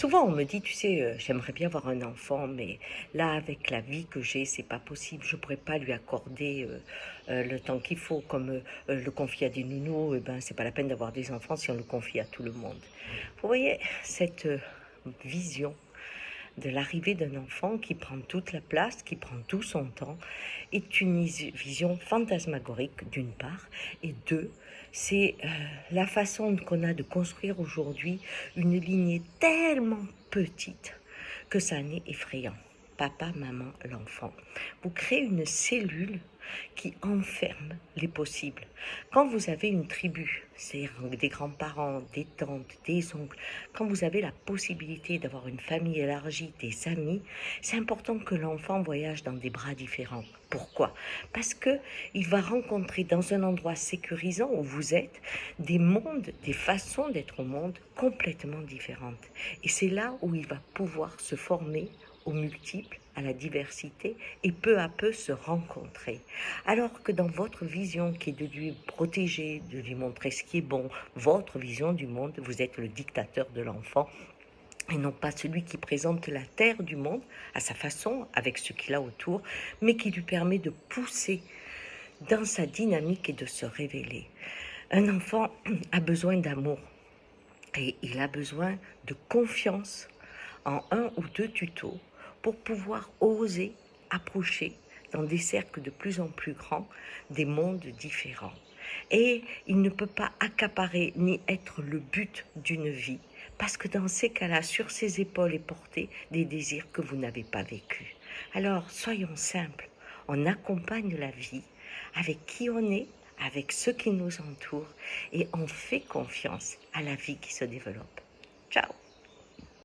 Souvent, on me dit, tu sais, j'aimerais bien avoir un enfant, mais là, avec la vie que j'ai, c'est pas possible. Je pourrais pas lui accorder le temps qu'il faut, comme le confier à des nounous. Ben, c'est pas la peine d'avoir des enfants si on le confie à tout le monde. Vous voyez cette vision de l'arrivée d'un enfant qui prend toute la place, qui prend tout son temps, est une vision fantasmagorique d'une part, et deux, c'est la façon qu'on a de construire aujourd'hui une lignée tellement petite que ça en est effrayant. Papa, maman, l'enfant. Vous créez une cellule qui enferme les possibles. Quand vous avez une tribu, c'est des grands-parents, des tantes, des oncles, quand vous avez la possibilité d'avoir une famille élargie, des amis, c'est important que l'enfant voyage dans des bras différents. Pourquoi? Parce que il va rencontrer dans un endroit sécurisant où vous êtes des mondes, des façons d'être au monde complètement différentes. Et c'est là où il va pouvoir se former aux multiples, à la diversité et peu à peu se rencontrer. Alors que dans votre vision qui est de lui protéger, de lui montrer ce qui est bon, votre vision du monde, vous êtes le dictateur de l'enfant et non pas celui qui présente la terre du monde à sa façon, avec ce qu'il a autour, mais qui lui permet de pousser dans sa dynamique et de se révéler. Un enfant a besoin d'amour et il a besoin de confiance en un ou deux tutos pour pouvoir oser approcher dans des cercles de plus en plus grands des mondes différents. Et il ne peut pas accaparer ni être le but d'une vie, parce que dans ces cas-là, sur ses épaules est porté des désirs que vous n'avez pas vécus. Alors, soyons simples, on accompagne la vie avec qui on est, avec ceux qui nous entourent, et on fait confiance à la vie qui se développe. Ciao!